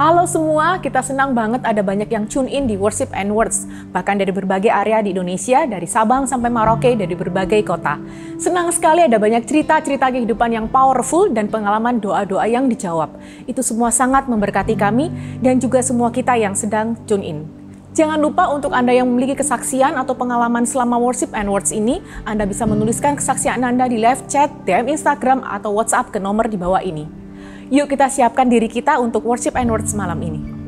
Halo semua, kita senang banget ada banyak yang tune in di Worship and Words, bahkan dari berbagai area di Indonesia, dari Sabang sampai Merauke, dari berbagai kota. Senang sekali ada banyak cerita-cerita kehidupan yang powerful dan pengalaman doa-doa yang dijawab. Itu semua sangat memberkati kami dan juga semua kita yang sedang tune in. Jangan lupa untuk Anda yang memiliki kesaksian atau pengalaman selama Worship and Words ini, Anda bisa menuliskan kesaksian Anda di live chat, DM Instagram, atau WhatsApp ke nomor di bawah ini. Yuk kita siapkan diri kita untuk Worship and Words malam ini. Shalom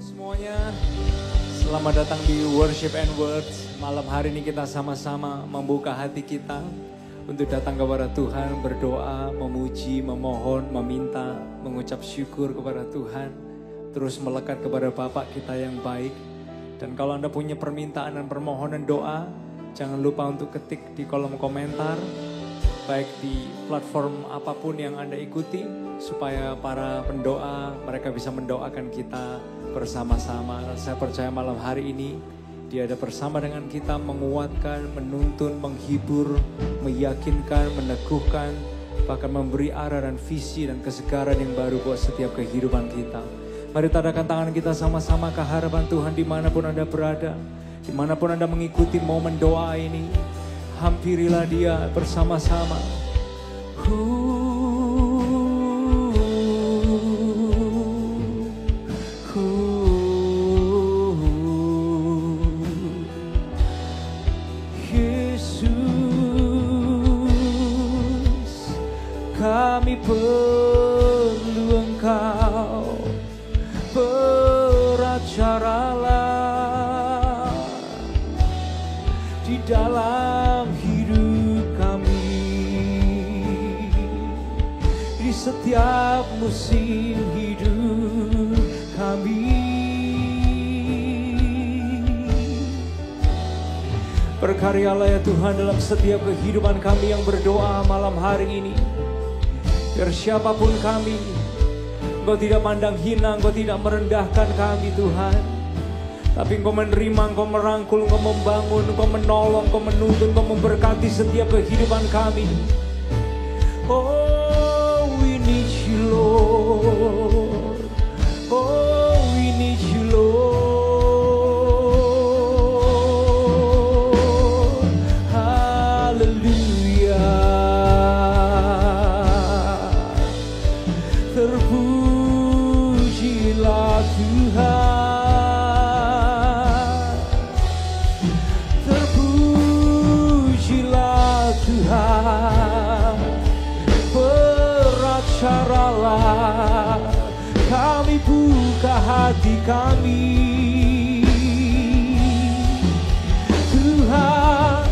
semuanya, selamat datang di Worship and Words. Malam hari ini kita sama-sama membuka hati kita untuk datang kepada Tuhan, berdoa, memuji, memohon, meminta, mengucap syukur kepada Tuhan, terus melekat kepada Bapa kita yang baik. Dan kalau Anda punya permintaan dan permohonan doa, jangan lupa untuk ketik di kolom komentar, baik di platform apapun yang Anda ikuti, supaya para pendoa, mereka bisa mendoakan kita bersama-sama. Dan saya percaya malam hari ini, Dia ada bersama dengan kita, menguatkan, menuntun, menghibur, meyakinkan, meneguhkan, bahkan memberi arah dan visi dan kesegaran yang baru buat setiap kehidupan kita. Mari tadakan tangan kita sama-sama ke hadapan Tuhan dimanapun Anda berada. Dimanapun Anda mengikuti momen doa ini, hampirilah Dia bersama-sama. Yesus, kami perlu Engkau. Beracaralah di dalam hidup kami, di setiap musim hidup kami. Berkaryalah ya Tuhan dalam setiap kehidupan kami yang berdoa malam hari ini. Biar siapapun kami, Engkau tidak pandang hina, Engkau tidak merendahkan kami Tuhan. Tapi Engkau menerima, Engkau merangkul, Engkau membangun, Engkau menolong, Engkau menuntun, Engkau memberkati setiap kehidupan kami. Oh, we need you Lord. Oh, we need you Lord. Hallelujah. Terpujilah Tuhan, terpujilah Tuhan. Beracaralah, kami buka hati kami. Tuhan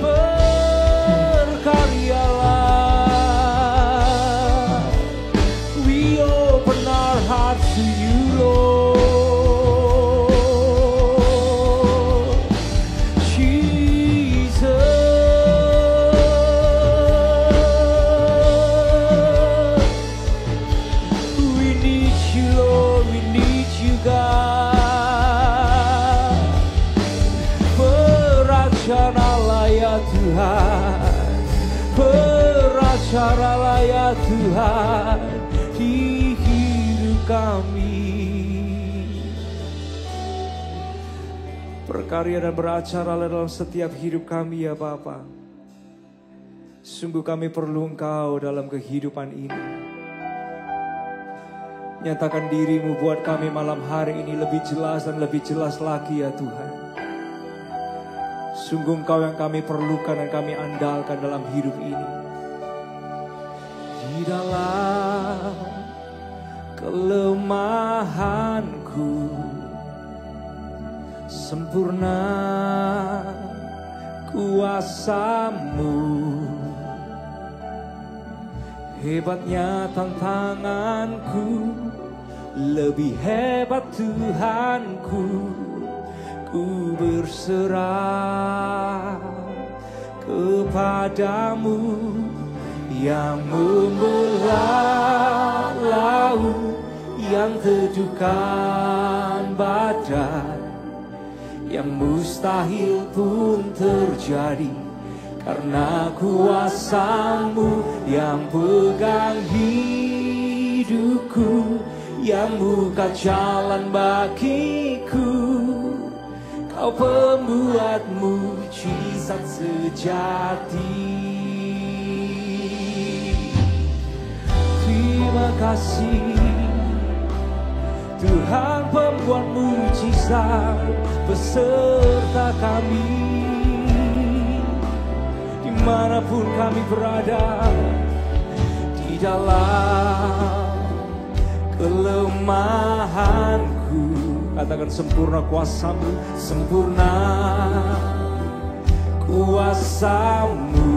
berkaryalah. We open our hearts to you Lord. Jesus, we need you Lord, we need you God. Beracaralah ya Tuhan, beracaralah ya Tuhan di hidup kami. Berkarya dan beracaralah dalam setiap hidup kami ya Bapa. Sungguh kami perlu Engkau dalam kehidupan ini. Nyatakan diri-Mu buat kami malam hari ini lebih jelas dan lebih jelas lagi ya Tuhan. Sungguh Engkau yang kami perlukan dan kami andalkan dalam hidup ini. Di dalam kelemahanku, sempurna kuasa-Mu. Hebatnya tantanganku, lebih hebat Tuhanku. Ku berserah kepadamu yang membelah laut, yang teduhkan badai, yang mustahil pun terjadi, karena kuasa-Mu yang pegang hidupku, yang buka jalan bagiku. Kau pembuat mujizat sejati. Terima kasih Tuhan pembuat mujizat beserta kami, dimanapun kami berada, di dalam kelemahanku. Katakan sempurna kuasa-Mu, sempurna kuasa-Mu.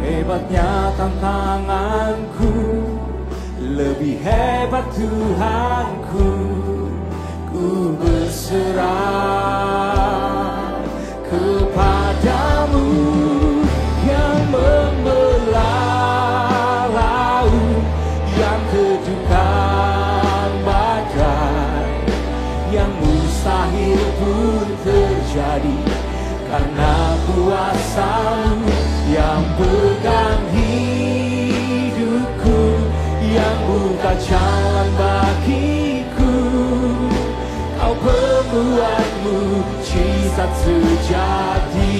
Hebatnya tantanganku, lebih hebat Tuhanku. Ku berserah kepadamu yang membelah laut, yang teduhkan badai, yang mustahil pun terjadi, karena kuasa-Mu yang pegang hidupku, yang buka jalan bagiku. Kau pembuat mujizat sejati,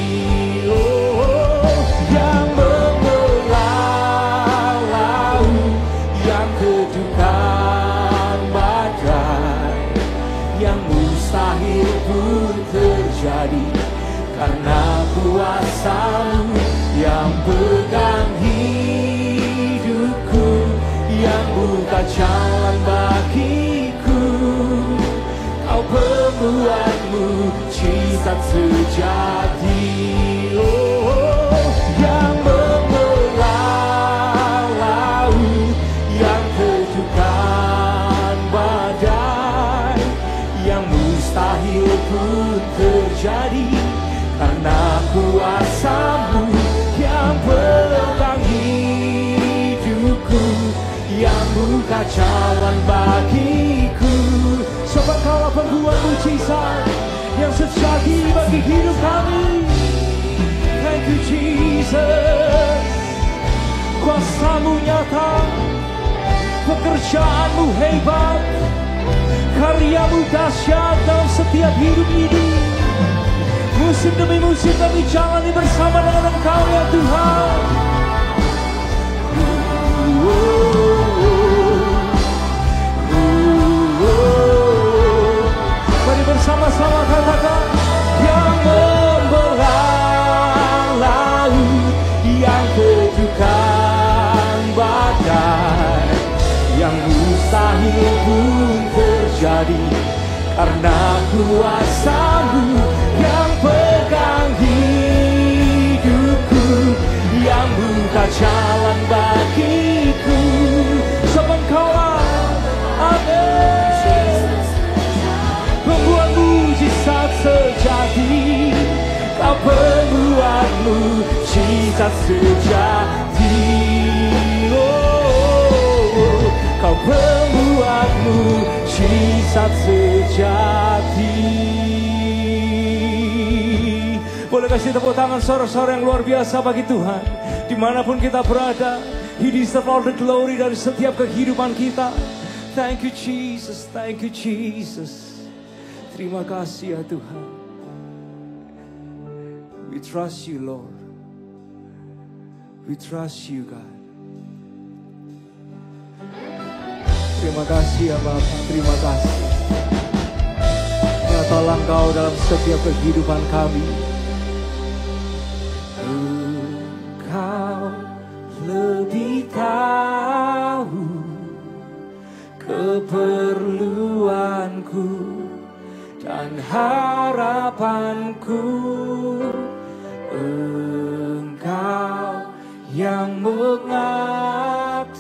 yang membelah laut, yang teduhkan badai, yang mustahil pun terjadi, karena kuasa-Mu yang pegang hidupku, yang buka jalan bagiku. Kau pembuat mujizat sejati, yang membelah laut, yang teduhkan badai, yang mustahil pun terjadi, karena kuasa-Mu yang pegang hidupku, yang buka jalan bagiku. Sebab Kaulah pembuat mujizat yang sejati bagi hidup kami. Thank you Jesus. Kuasa-Mu nyata, pekerjaan-Mu hebat, karya-Mu dahsyat dalam setiap hidup ini. Musim demi musim kami jalani bersama dengan Engkau ya Tuhan. Mari bersama-sama katakan, yang membelah laut, yang teduhkan badai, yang mustahil pun terjadi, karena kuasa-Mu yang pegang hidupku, yang buka jalan bagiku. Sebab Kaulah, amin, pembuat mujizat sejati. Kau pembuat mujizat sejati, Kau pembuat mujizat sejati. Boleh kasih tepuk tangan saudara-saudara yang luar biasa bagi Tuhan. Dimanapun kita berada, He deserves all the glory dari setiap kehidupan kita. Thank you Jesus, thank you Jesus. Terima kasih ya Tuhan. We trust you Lord. We trust you God. Terima kasih ya Bapak, terima kasih. Nyatalah Engkau dalam setiap kehidupan kami. Engkau lebih tahu keperluanku dan harapanku. Engkau yang mengatur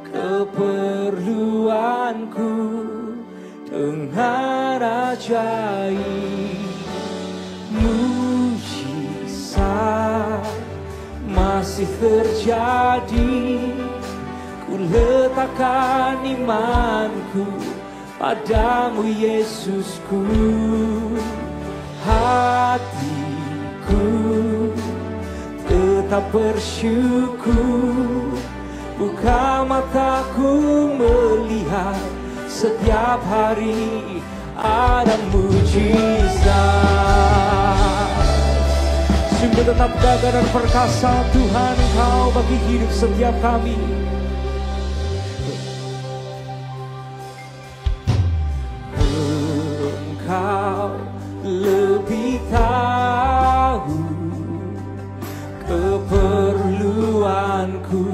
keperluanku dengan ajaib. Mujizat masih terjadi. Ku letakkan imanku padamu Yesusku. Hatiku tetap bersyukur, buka mataku melihat setiap hari ada mujizat. Sungguh tetap gagah dan perkasa Tuhan Engkau bagi hidup setiap kami. Engkau lebih tahu keperluanku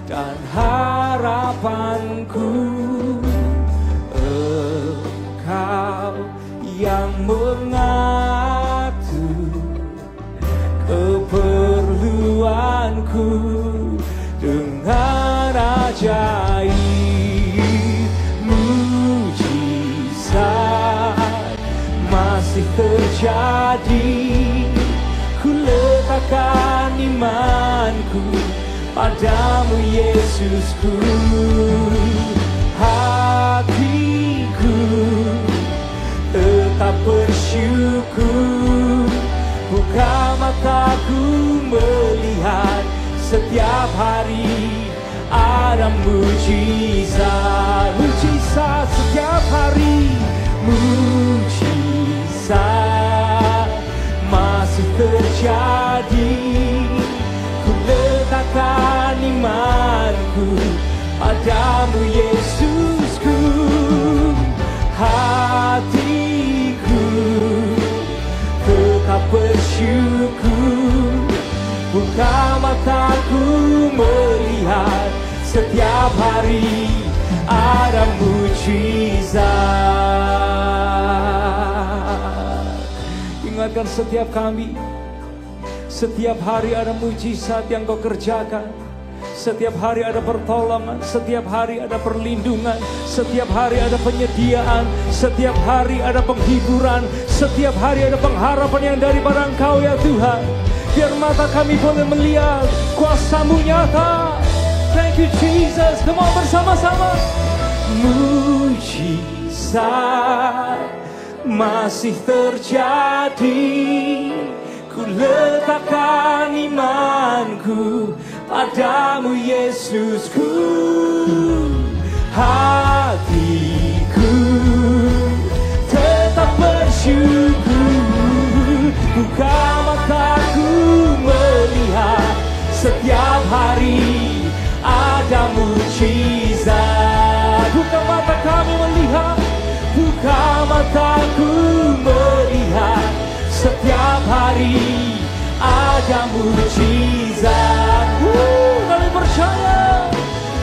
dan harapanku. Engkau yang mengatur keperluanku dengan ajaib. Mujizat masih terjadi. Ku letakkan imanku padamu Yesusku. Hatiku tetap bersyukur, buka mataku melihat setiap hari ada mujizat. Mujizat setiap hari, mujizat masih terjadi. Ku letakkan imanku padamu Yesusku. Hatiku tetap bersyukur, buka mataku melihat setiap hari ada mujizat. Ingatkan setiap kami, setiap hari ada mujizat yang Kau kerjakan. Setiap hari ada pertolongan, setiap hari ada perlindungan, setiap hari ada penyediaan, setiap hari ada penghiburan, setiap hari ada pengharapan yang daripada Engkau ya Tuhan. Biar mata kami boleh melihat kuasa-Mu nyata. Thank you Jesus. Come on bersama-sama. Mujizat masih terjadi. Ku letakkan imanku padamu Yesusku. Hatiku tetap bersyukur, buka mataku melihat setiap hari ada mujizat. Buka mata kami melihat, buka mataku melihat setiap hari ada mujizat. Kami percaya.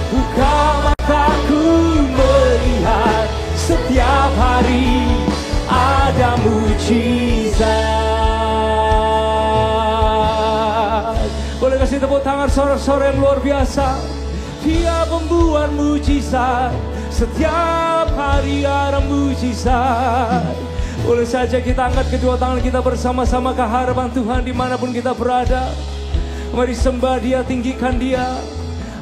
Buka mataku melihat setiap hari ada mujizat. Boleh kasih tepuk tangan sorak-sorai yang luar biasa. Dia pembuat mujizat, setiap hari ada mujizat. Boleh saja kita angkat kedua tangan kita bersama-sama ke hadapan Tuhan dimanapun kita berada. Mari sembah Dia, tinggikan Dia,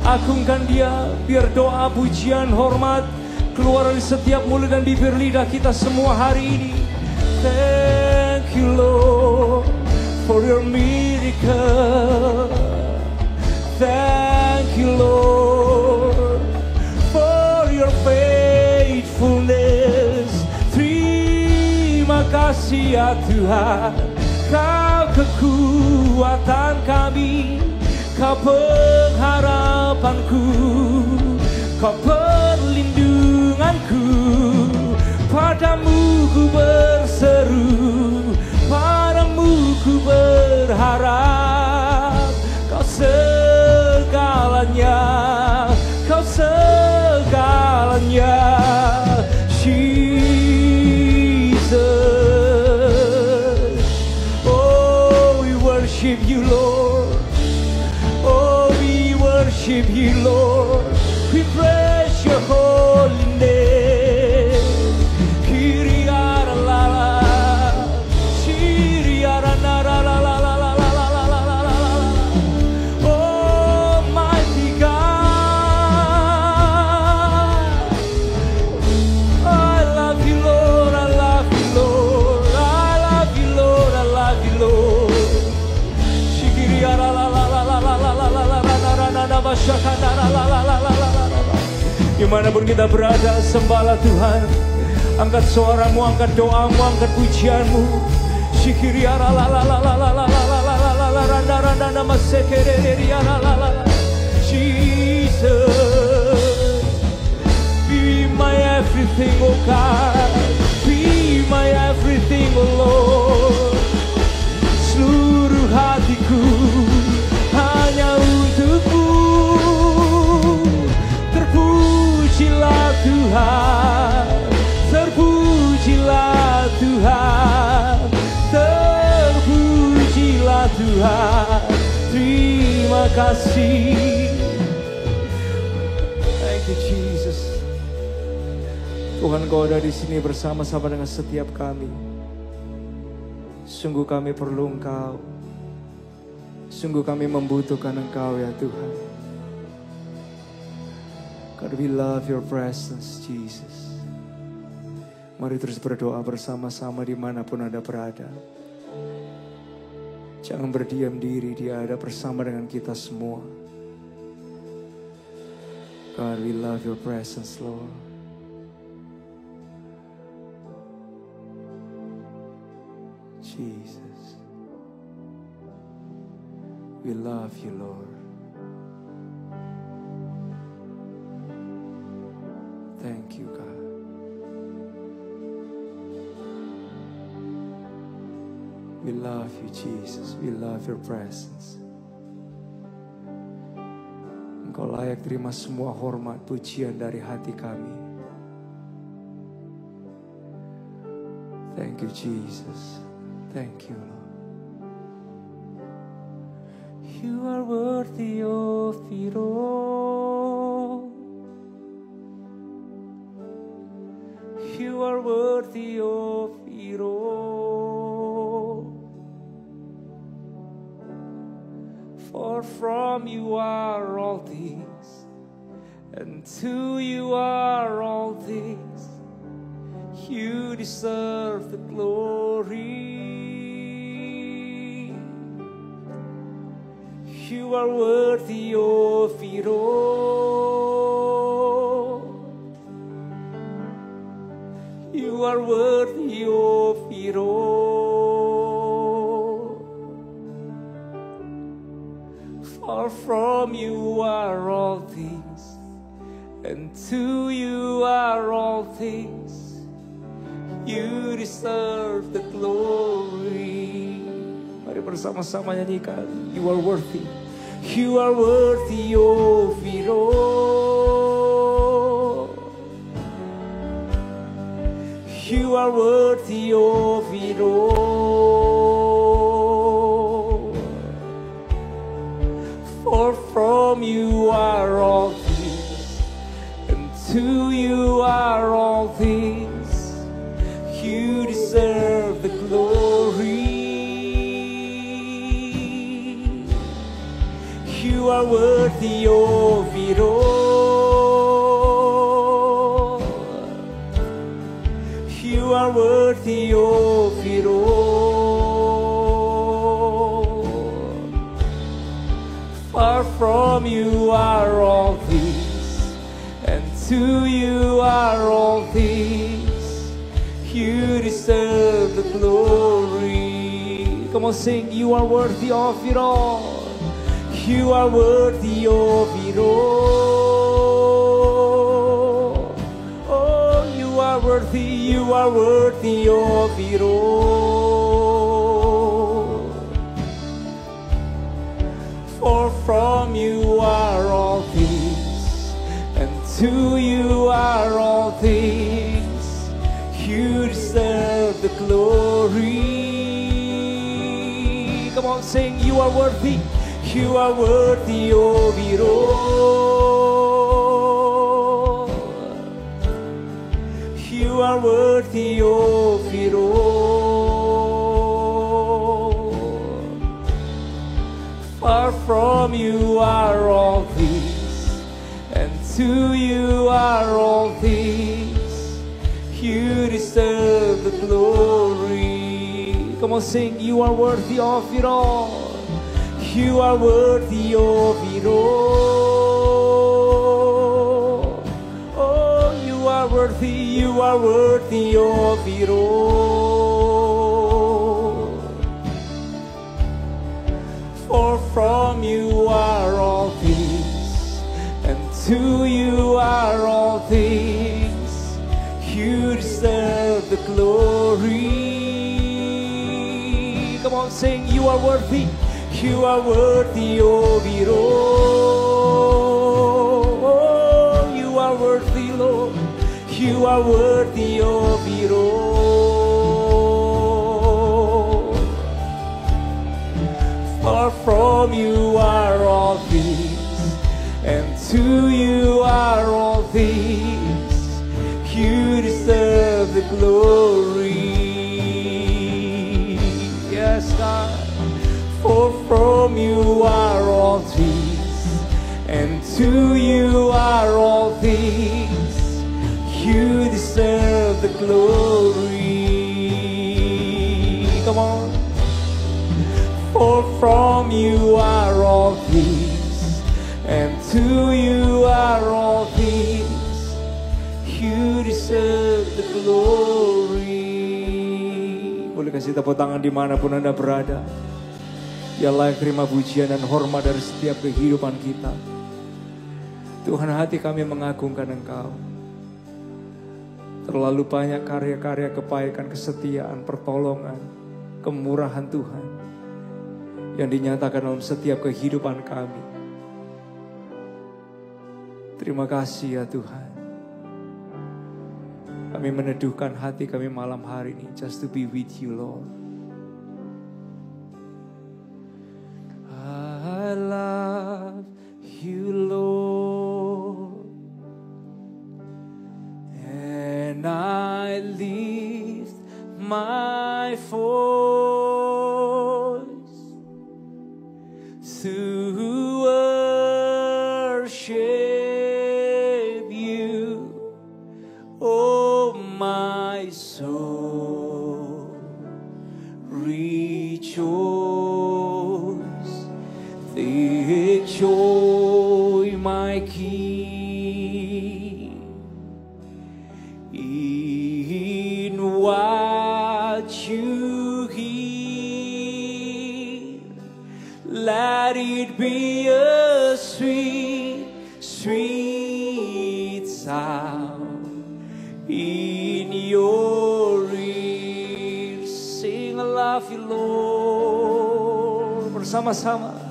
agungkan Dia. Biar doa, pujian, hormat keluar dari setiap mulut dan bibir lidah kita semua hari ini. Thank you Lord for your miracle. Thank you Lord for your faithfulness. Terima kasih ya Tuhan, Kau kekuatan kami, Kau pengharapanku, Kau perlindunganku. Padamu ku berseru, padamu ku berharap. Kau segalanya, Kau segalanya. Jesus, oh we worship you Lord, oh we worship you Lord. We praise your holy name. Dimanapun kita berada, sembahlah Tuhan. Angkat suaramu, angkat doamu, angkat pujianmu. Jesus, be my everything, oh God. Be my everything, oh Lord. Seluruh hatiku hanya untukmu. Terpujilah Tuhan, terpujilah Tuhan, terpujilah Tuhan. Terima kasih. Thank you Jesus. Tuhan, Kau ada di sini bersama-sama dengan setiap kami. Sungguh kami perlu Engkau. Sungguh kami membutuhkan Engkau ya Tuhan. God, we love your presence, Jesus. Mari terus berdoa bersama-sama dimanapun Anda berada. Jangan berdiam diri, Dia ada bersama dengan kita semua. God, we love your presence, Lord. Jesus, we love you, Lord. Thank you, God. We love you, Jesus. We love your presence. Engkau layak terima semua hormat pujian dari hati kami. Thank you, Jesus. Thank you, Lord. You are worthy of it all. You are worthy of it all. For from you are all things, and to you are all things. You deserve the glory. You are worthy of it all. You are worthy of it all. For from you are all things, and to you are all things. You deserve the glory. Mari bersama-sama nyanyikan. You are worthy. You are worthy of it all. You are worthy of it all. For from you are all things, and to you are all things. You deserve the glory. You are worthy of it all. You are worthy of it all. Far from you are all things, and to you are all things. You deserve the glory. Come on, sing. You are worthy of it all. You are worthy of it all. Oh, you are worthy. You are worthy of it all. For from you are all things, and to you are all things. You deserve the glory. Come on, sing. You are worthy. You are worthy of it all. You are worthy of it all. Far from you are all things, and to you are all things. You deserve the glory. Come on, sing. You are worthy of it all. You are worthy of it all. worthy of it all. For from you are all things, and to you are all things. You deserve the glory. Come on, sing, you are worthy of it all. You are worthy, Lord. You are worthy of it all. For from you are all things, and to you are all things. You deserve the glory. Yes, God. For from you are all things, and to you are all things. You deserve the glory. Come on. For from you are all things, and to you are all things. You deserve the glory. Boleh kasih tepuk tangan dimanapun Anda berada. Ya layak terima pujian dan hormat dari setiap kehidupan kita. Tuhan, hati kami mengagungkan Engkau. Terlalu banyak karya-karya kebaikan, kesetiaan, pertolongan, kemurahan Tuhan yang dinyatakan dalam setiap kehidupan kami. Terima kasih ya Tuhan. Kami meneduhkan hati kami malam hari ini just to be with you, Lord. I love you, Lord, and I lift my voice to worship you, oh my soul, rejoice. Take joy, my King, in what you hear. Let it be a sweet, sweet sound in your ears. Sing, I love you, Lord. Bersama-sama.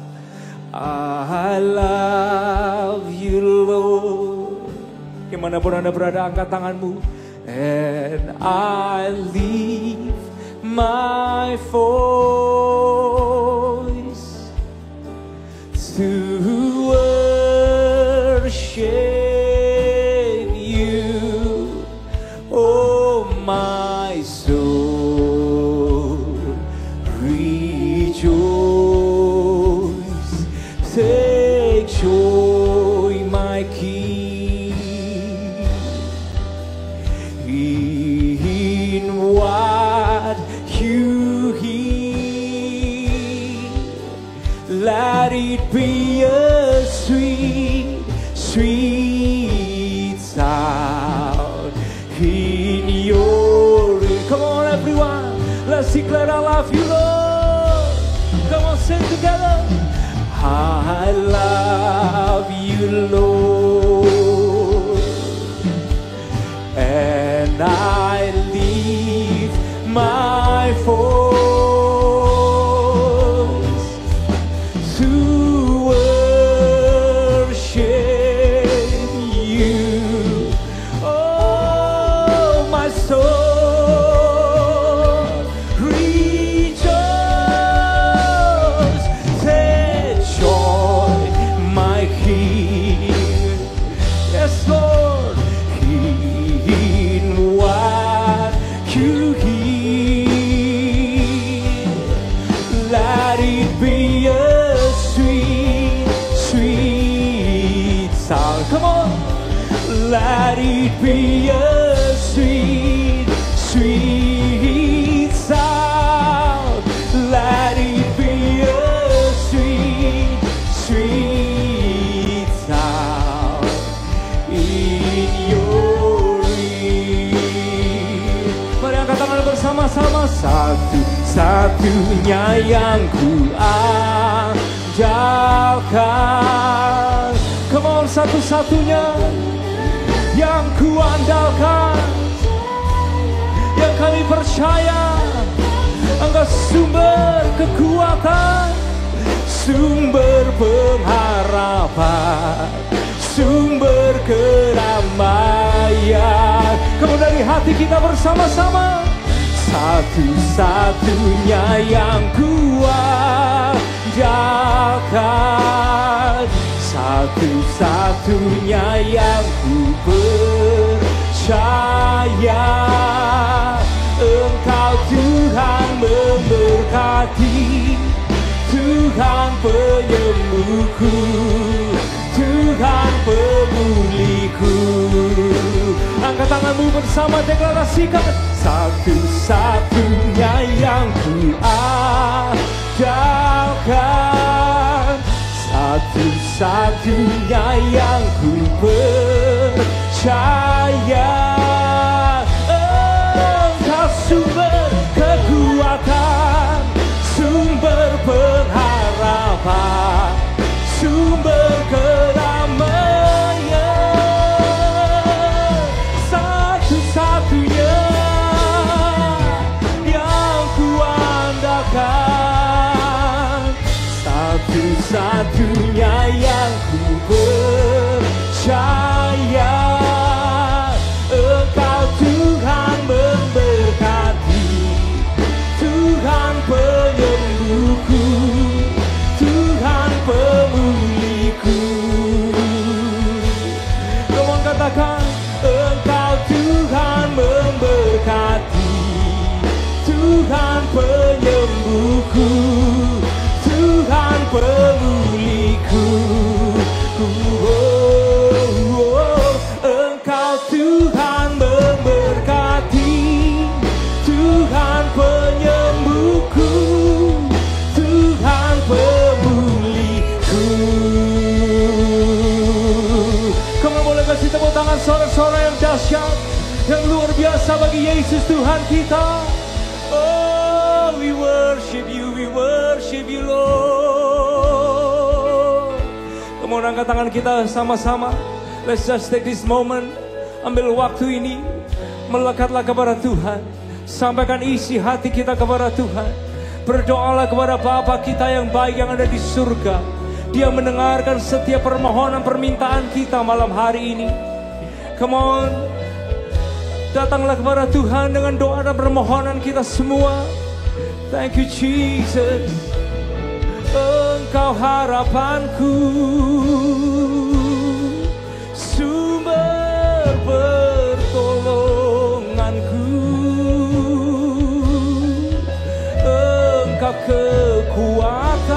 I love you, Lord. Dimanapun Anda berada, angkat tanganmu. And I lift my voice to worship you, oh my soul, rejoice. Take joy, my King, in what you hear. Let it be a sweet, sweet sound in your ear. Come on, everyone, let's declare I love you, Lord. Come on, sing together. I love you, Lord, and I lift my voice to worship you, oh my soul. Lord, in what you hear. satu-satunya yang ku andalkan. Come on, satu-satunya yang ku andalkan, yang kami percaya. Engkau sumber kekuatan, sumber pengharapan, sumber kedamaian. Kamu dari hati kita bersama-sama. Satu-satunya yang kuandalkan, satu-satunya yang ku percaya. Engkau Tuhan memberkati, Tuhan penyembuhku, Tuhan pemulihku. Angkat tanganmu bersama, deklarasikan. Satu-satunya yang ku andalkan, satu-satunya yang ku percaya. Engkau sumber kekuatan, sumber pengharapan, sumber kedamaian. Satu-satunya yang ku andalkan, satu-satunya yang ku percaya. Engkau Tuhan memberkati, Tuhan penyembuhku, Tuhan pemulihku. Kamu katakan, Engkau Tuhan memberkati, Tuhan penyembuhku, Tuhan pemulihku. Engkau Tuhan memberkati, Tuhan penyembuhku, Tuhan pemulihku. Kamu boleh kasih tepuk tangan sorak-sorak yang dahsyat, yang luar biasa bagi Yesus Tuhan kita. Oh, we worship you Lord. Kamu angkat tangan kita sama-sama. Let's just take this moment. Ambil waktu ini, melekatlah kepada Tuhan. Sampaikan isi hati kita kepada Tuhan. Berdoalah kepada Bapa kita yang baik yang ada di surga. Dia mendengarkan setiap permohonan permintaan kita malam hari ini. Come on, datanglah kepada Tuhan dengan doa dan permohonan kita semua. Thank you Jesus. Engkau harapanku, sumber pertolonganku. Engkau kekuatan,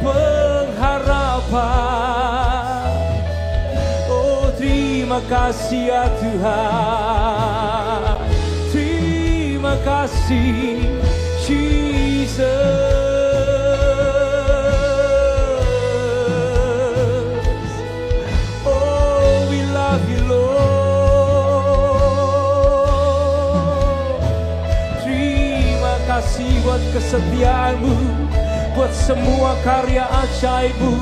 pengharapan. Oh, terima kasih ya Tuhan, terima kasih Jesus. Oh, we love you Lord. Terima kasih buat kesetiaanmu, buat semua karya ajaibmu,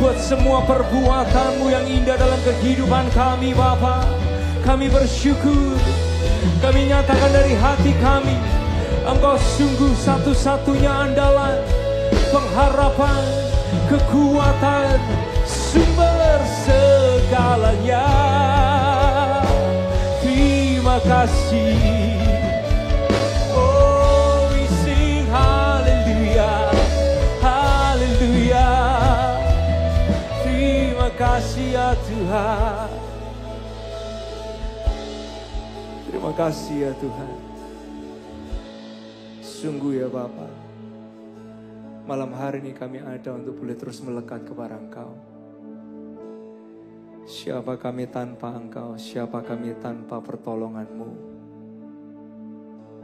buat semua perbuatanmu yang indah dalam kehidupan kami Bapa. Kami bersyukur, kami nyatakan dari hati kami, Engkau sungguh satu-satunya andalan, pengharapan, kekuatan, sumber segalanya. Terima kasih. Oh, we sing hallelujah, hallelujah. Terima kasih ya Tuhan. Terima kasih ya Tuhan. Sungguh ya Bapa, malam hari ini kami ada untuk boleh terus melekat kepada Engkau. Siapa kami tanpa Engkau, siapa kami tanpa pertolongan-Mu.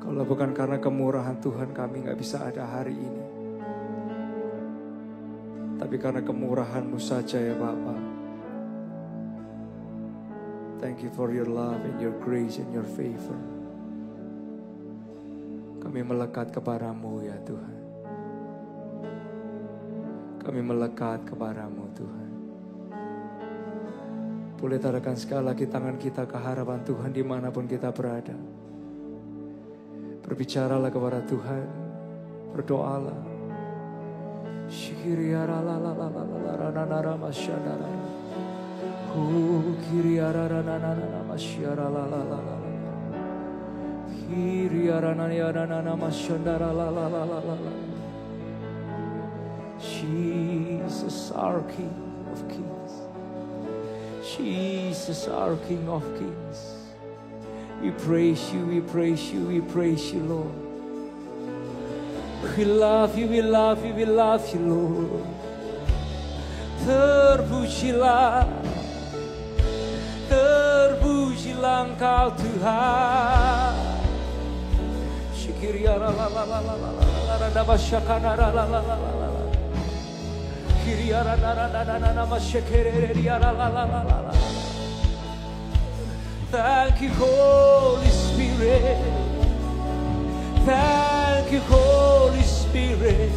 Kalau bukan karena kemurahan Tuhan kami gak bisa ada hari ini. Tapi karena kemurahan-Mu saja ya Bapa. Thank you for your love and your grace and your favor. Kami melekat kepadamu ya Tuhan. Kami melekat kepadamu Tuhan. Boleh taruhkan sekali lagi tangan kita ke harapan Tuhan dimanapun kita berada. Berbicaralah kepada Tuhan. Berdoalah. Jesus our King of Kings. Jesus our King of Kings. We praise you, we praise you, we praise you, Lord. We love you, we love you, we love you, Lord. Terpujilah, terpujilah Engkau Tuhan. Syikiriya la la la la la la la la la la basyakana la la la la la la. Kiriya la la la la la la masyakiriya la la la la la. Thank you, Holy Spirit. Thank you, Holy Spirit.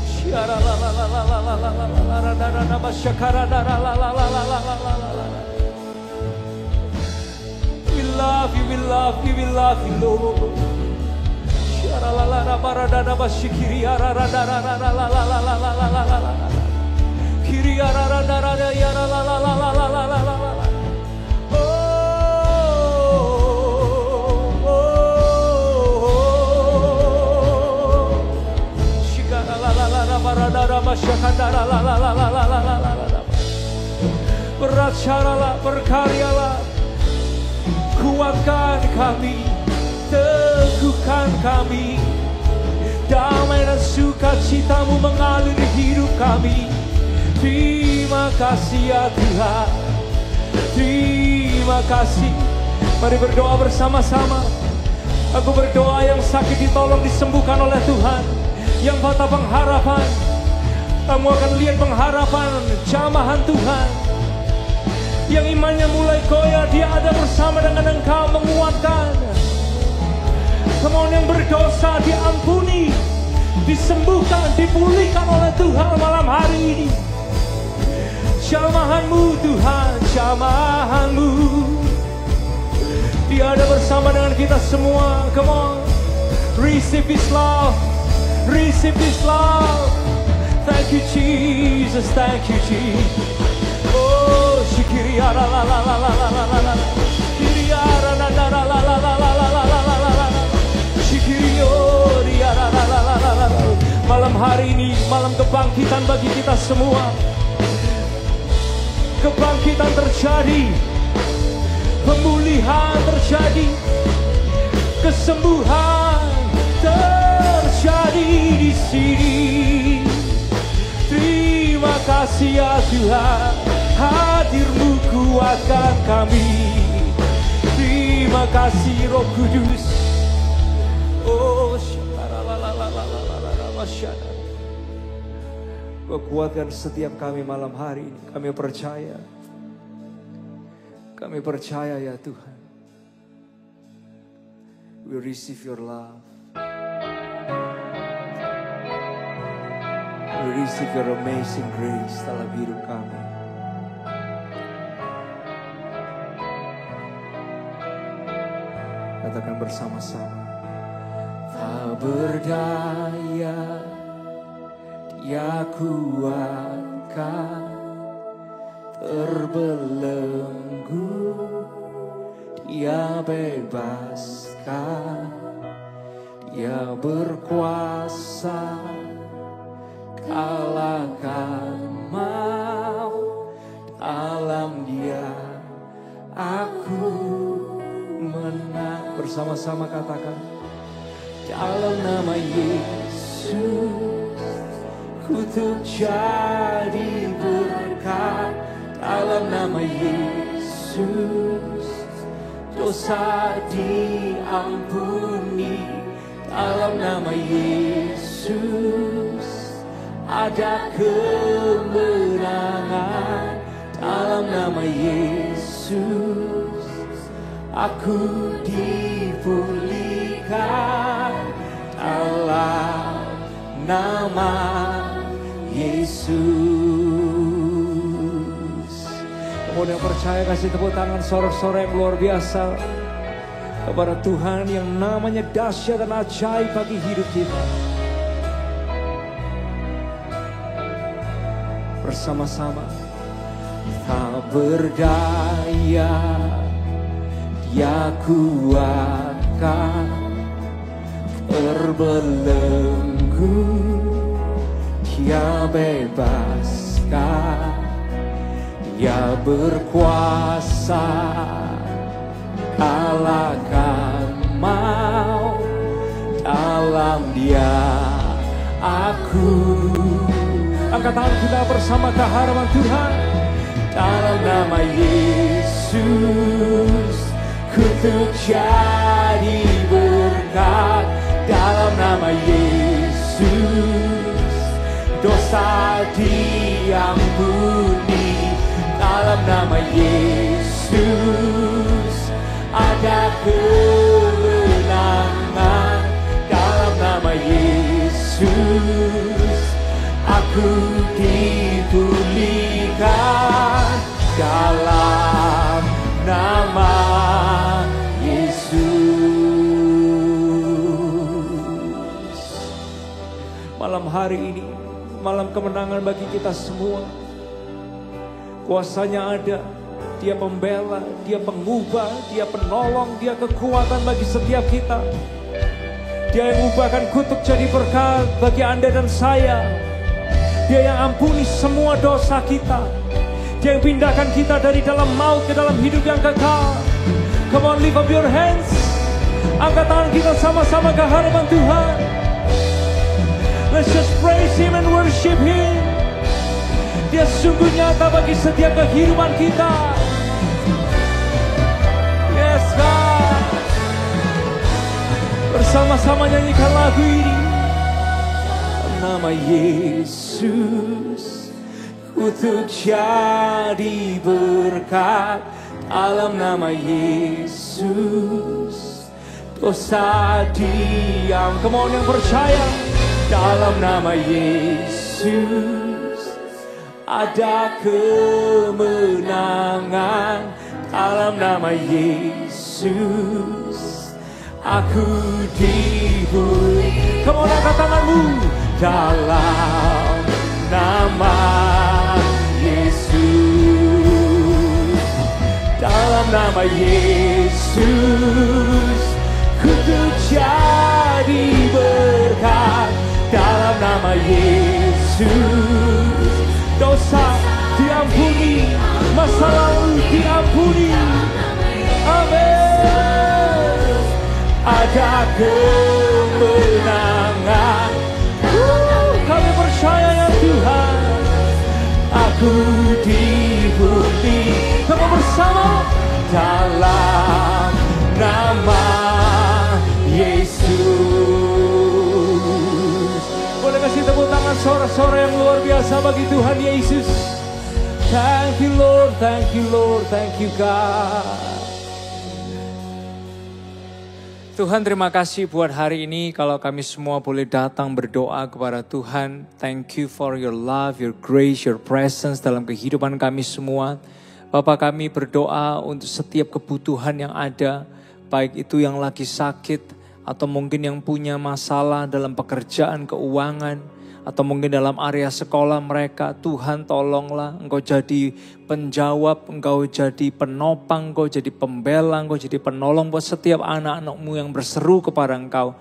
Shara la la la la la la la la la la la la masyakara la la la la la la la la la. We love you, we love you, we love you, Lord. Shara la la la barada la masyikiriya la la la la la la la la la la la la la. Kiriya la la la la ya la la la la la la la la. Beracara, berkaryalah, kuatkan kami, teguhkan kami, damai dan sukacitamu mengalir di hidup kami. Terima kasih ya Tuhan, terima kasih. Mari berdoa bersama-sama. Aku berdoa yang sakit ditolong disembuhkan oleh Tuhan, yang patah pengharapan, kamu akan lihat pengharapan, jamahan Tuhan. Yang imannya mulai goyah, dia ada bersama dengan engkau menguatkan. Kamu yang berdosa diampuni, disembuhkan, dipulihkan oleh Tuhan malam hari ini. Jamahanmu Tuhan, jamahanmu. Dia ada bersama dengan kita semua. Come on, receive His love. Receive His love. Thank you Jesus, thank you Jesus. Oh, shikiriya la la la la la la la la. Kiriya la la la la la la la la la la la. Shikiriyo la la la la la la. Malam hari ini malam kebangkitan bagi kita semua. Kebangkitan terjadi, pemulihan terjadi, kesembuhan terjadi di sini. Terima kasih ya Tuhan, hadir-Mu kuatkan kami. Terima kasih Roh Kudus. Oh, Kau kuatkan setiap kami malam hari ini. Kami percaya. Kami percaya ya Tuhan. We receive your love. We receive your amazing grace dalam hidup kami. Katakan bersama-sama. Tak berdaya, Dia kuatkan, terbelenggu, Dia bebaskan, Dia berkuasa, kalahkan maut, dalam Dia aku menang. Bersama-sama katakan, dalam nama Yesus kutuk jadi berkat. Dalam nama Yesus dosa diampuni. Dalam nama Yesus ada kemenangan. Dalam nama Yesus aku dipulihkan dalam nama Yesus. Kamu yang percaya kasih tepuk tangan sorak-sorak yang luar biasa kepada Tuhan yang namanya dahsyat dan ajaib bagi hidup kita. Bersama-sama. Tak berdaya, Dia kuatkan, terbelenggu, Dia bebaskan, Dia berkuasa, kalahkan maut, dalam Dia aku. Angkat tangan kita bersama ke hadapan Tuhan. Dalam nama Yesus, kutuk jadi berkat. Dalam nama Yesus, dosa diampuni. Dalam nama Yesus, ada kemenangan. Dalam nama Yesus, aku dipulihkan dalam nama Yesus. Malam hari ini, malam kemenangan bagi kita semua. Kuasanya ada, Dia pembela, Dia pengubah, Dia penolong, Dia kekuatan bagi setiap kita. Dia yang ubahkan kutuk jadi berkat bagi Anda dan saya. Dia yang ampuni semua dosa kita. Dia yang pindahkan kita dari dalam maut ke dalam hidup yang kekal. Come on, lift up your hands. Angkat tangan kita sama-sama ke hadapan Tuhan. Let's just praise Him and worship Him. Dia sungguh nyata bagi setiap kehidupan kita. Yes, God. Bersama-sama nyanyikan lagu ini. Nama Yesus, kutuk jadi berkat. Dalam nama Yesus, dosa diam. Come on yang percaya. Dalam nama Yesus, ada kemenangan. Dalam nama Yesus, aku dipulihkan. Come on, angkat tanganmu. Dalam nama Yesus, dalam nama Yesus, kutuk jadi berkat. Dalam nama Yesus, dosa diampuni, masa lalu diampuni. Amin. Ada kemenangan. Kami percaya ya Tuhan, aku dipulihkan. Kamu bersama dalam nama Yesus. Boleh kasih tepuk tangan sorak-sorak yang luar biasa bagi Tuhan Yesus. Thank you Lord, thank you Lord, thank you God. Tuhan, terima kasih buat hari ini kalau kami semua boleh datang berdoa kepada Tuhan. Thank you for your love, your grace, your presence dalam kehidupan kami semua. Bapak, kami berdoa untuk setiap kebutuhan yang ada, baik itu yang lagi sakit atau mungkin yang punya masalah dalam pekerjaan, keuangan, atau mungkin dalam area sekolah mereka. Tuhan, tolonglah, Engkau jadi penjawab, Engkau jadi penopang, Engkau jadi pembela, Engkau jadi penolong buat setiap anak-anak-Mu yang berseru kepada Engkau.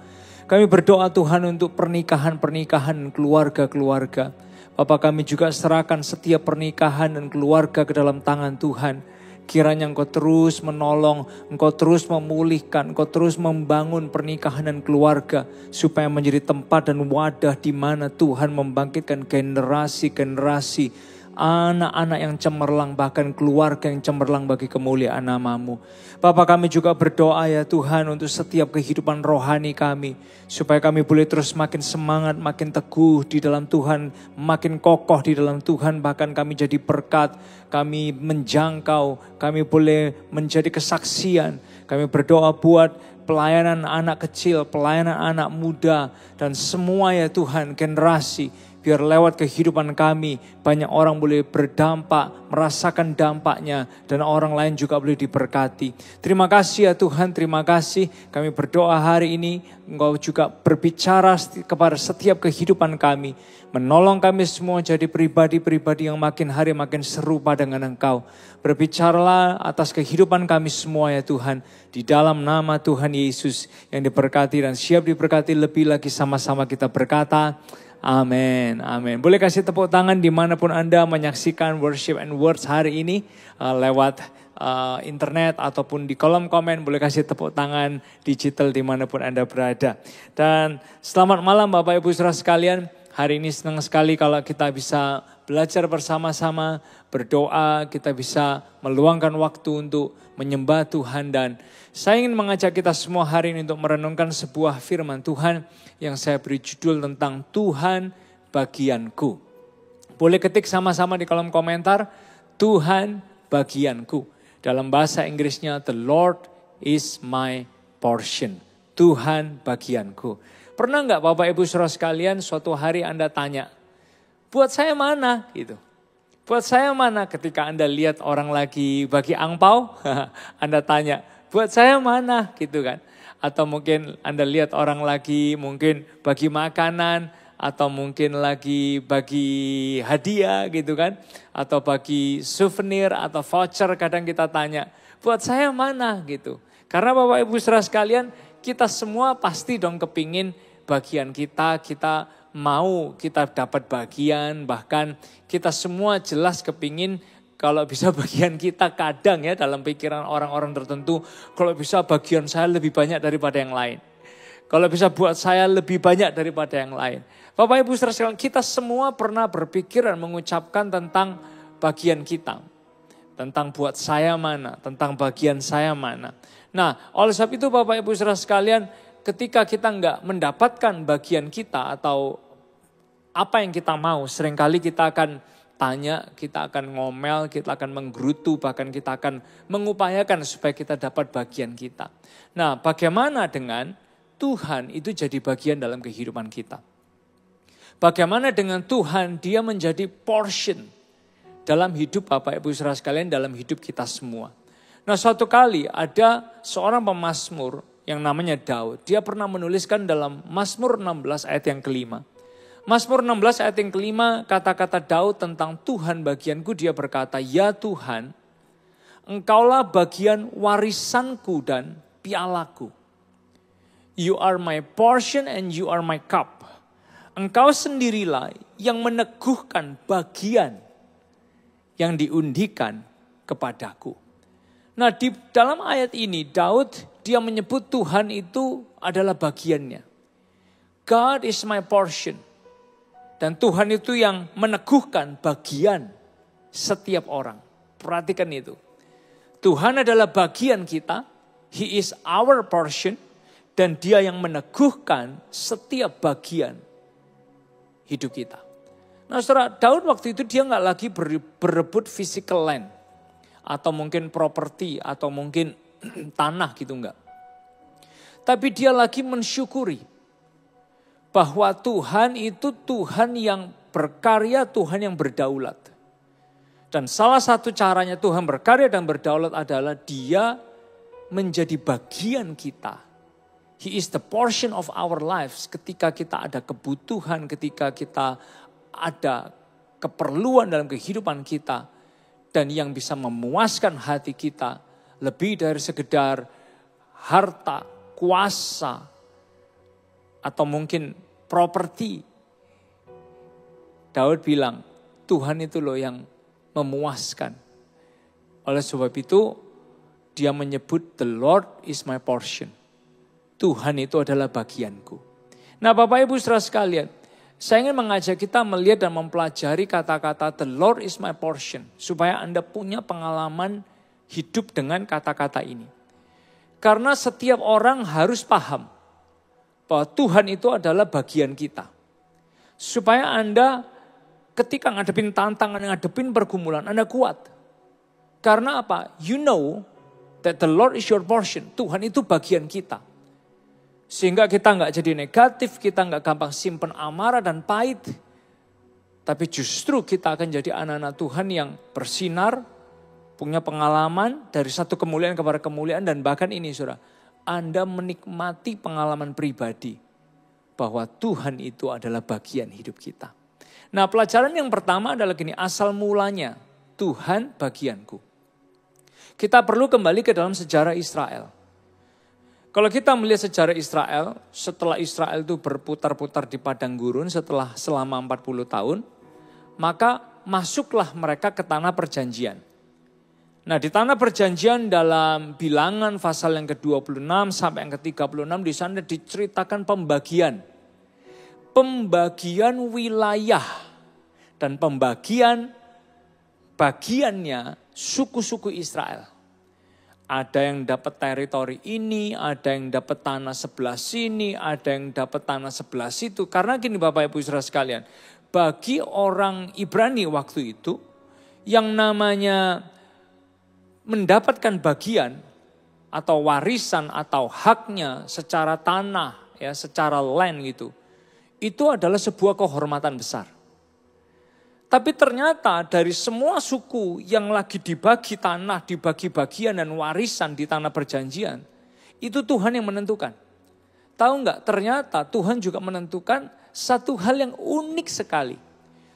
Kami berdoa Tuhan untuk pernikahan-pernikahan, keluarga-keluarga. Bapak, kami juga serahkan setiap pernikahan dan keluarga ke dalam tangan Tuhan. Kiranya Engkau terus menolong, Engkau terus memulihkan, Engkau terus membangun pernikahan dan keluarga. Supaya menjadi tempat dan wadah di mana Tuhan membangkitkan generasi-generasi anak-anak yang cemerlang, bahkan keluarga yang cemerlang bagi kemuliaan nama-Mu. Bapa, kami juga berdoa ya Tuhan untuk setiap kehidupan rohani kami, supaya kami boleh terus makin semangat, makin teguh di dalam Tuhan, makin kokoh di dalam Tuhan, bahkan kami jadi berkat, kami menjangkau, kami boleh menjadi kesaksian. Kami berdoa buat pelayanan anak kecil, pelayanan anak muda, dan semua ya Tuhan generasi. Biar lewat kehidupan kami banyak orang boleh berdampak, merasakan dampaknya, dan orang lain juga boleh diberkati. Terima kasih ya Tuhan, terima kasih. Kami berdoa hari ini Engkau juga berbicara kepada setiap kehidupan kami. Menolong kami semua jadi pribadi-pribadi yang makin hari makin serupa dengan Engkau. Berbicaralah atas kehidupan kami semua ya Tuhan. Di dalam nama Tuhan Yesus yang diberkati dan siap diberkati lebih lagi sama-sama kita berkata, amin, amin. Boleh kasih tepuk tangan dimanapun Anda menyaksikan Worship and Words hari ini lewat internet ataupun di kolom komen. Boleh kasih tepuk tangan digital dimanapun Anda berada. Dan selamat malam Bapak Ibu Saudara sekalian. Hari ini senang sekali kalau kita bisa belajar bersama-sama, berdoa, kita bisa meluangkan waktu untuk menyembah Tuhan. Dan saya ingin mengajak kita semua hari ini untuk merenungkan sebuah firman Tuhan yang saya beri judul tentang Tuhan bagianku. Boleh ketik sama-sama di kolom komentar, Tuhan bagianku. Dalam bahasa Inggrisnya, The Lord is my portion. Tuhan bagianku. Pernah nggak Bapak Ibu Saudara sekalian suatu hari Anda tanya, buat saya mana gitu? Buat saya mana ketika Anda lihat orang lagi bagi angpau, Anda tanya, buat saya mana gitu kan? Atau mungkin Anda lihat orang lagi mungkin bagi makanan, atau mungkin lagi bagi hadiah gitu kan. Atau bagi souvenir atau voucher, kadang kita tanya, buat saya mana gitu. Karena Bapak Ibu Saudara sekalian, kita semua pasti dong kepingin bagian kita mau kita dapat bagian. Bahkan kita semua jelas kepingin kalau bisa bagian kita, kadang ya dalam pikiran orang-orang tertentu, kalau bisa bagian saya lebih banyak daripada yang lain. Kalau bisa buat saya lebih banyak daripada yang lain. Bapak Ibu Saudara sekalian, kita semua pernah berpikir dan mengucapkan tentang bagian kita. Tentang buat saya mana, tentang bagian saya mana. Nah, oleh sebab itu Bapak Ibu Saudara sekalian, ketika kita enggak mendapatkan bagian kita atau apa yang kita mau, seringkali kita akan tanya, kita akan ngomel, kita akan menggerutu, bahkan kita akan mengupayakan supaya kita dapat bagian kita. Nah, bagaimana dengan Tuhan itu jadi bagian dalam kehidupan kita? Bagaimana dengan Tuhan, dia menjadi portion dalam hidup Bapak Ibu Saudara sekalian, dalam hidup kita semua. Nah, suatu kali ada seorang pemazmur yang namanya Daud. Dia pernah menuliskan dalam Mazmur 16 ayat yang kelima. Mazmur 16 ayat yang kelima, kata-kata Daud tentang Tuhan bagianku, dia berkata, ya Tuhan, Engkaulah bagian warisanku dan pialaku. You are my portion and you are my cup. Engkau sendirilah yang meneguhkan bagian yang diundikan kepadaku. Nah, di dalam ayat ini Daud dia menyebut Tuhan itu adalah bagiannya. God is my portion. Dan Tuhan itu yang meneguhkan bagian setiap orang. Perhatikan itu. Tuhan adalah bagian kita. He is our portion. Dan dia yang meneguhkan setiap bagian hidup kita. Nah saudara, Daud waktu itu dia gak lagi berebut physical land. Atau mungkin properti, atau mungkin tanah gitu enggak. Tapi dia lagi mensyukuri bahwa Tuhan itu Tuhan yang berkarya, Tuhan yang berdaulat. Dan salah satu caranya Tuhan berkarya dan berdaulat adalah dia menjadi bagian kita. He is the portion of our lives. Ketika kita ada kebutuhan, ketika kita ada keperluan dalam kehidupan kita. Dan yang bisa memuaskan hati kita lebih dari sekedar harta, kuasa, atau mungkin properti. Daud bilang, Tuhan itu loh yang memuaskan. Oleh sebab itu, dia menyebut the Lord is my portion. Tuhan itu adalah bagianku. Nah Bapak Ibu saudara sekalian, Saya ingin mengajak kita melihat dan mempelajari kata-kata the Lord is my portion. Supaya Anda punya pengalaman hidup dengan kata-kata ini. Karena setiap orang harus paham bahwa Tuhan itu adalah bagian kita. Supaya Anda ketika ngadepin tantangan, ngadepin pergumulan, Anda kuat. Karena apa? You know that the Lord is your portion. Tuhan itu bagian kita. Sehingga kita nggak jadi negatif, kita nggak gampang simpen amarah dan pahit. Tapi justru kita akan jadi anak-anak Tuhan yang bersinar, punya pengalaman dari satu kemuliaan kepada kemuliaan. Dan bahkan ini saudara, Anda menikmati pengalaman pribadi bahwa Tuhan itu adalah bagian hidup kita. Nah, pelajaran yang pertama adalah gini, asal mulanya Tuhan bagianku. Kita perlu kembali ke dalam sejarah Israel. Kalau kita melihat sejarah Israel, setelah Israel itu berputar-putar di padang gurun selama 40 tahun, maka masuklah mereka ke tanah perjanjian. Nah, di tanah perjanjian dalam Bilangan pasal yang ke-26 sampai yang ke-36 di sana diceritakan pembagian wilayah dan bagiannya suku-suku Israel. Ada yang dapat teritori ini, ada yang dapat tanah sebelah sini, ada yang dapat tanah sebelah situ. Karena gini Bapak Ibu Saudara sekalian, bagi orang Ibrani waktu itu, yang namanya mendapatkan bagian atau warisan atau haknya secara tanah, ya, secara land gitu, itu adalah sebuah kehormatan besar. Tapi ternyata dari semua suku yang lagi dibagi tanah, dibagi bagian dan warisan di tanah perjanjian, itu Tuhan yang menentukan. Tahu nggak? Ternyata Tuhan juga menentukan satu hal yang unik sekali.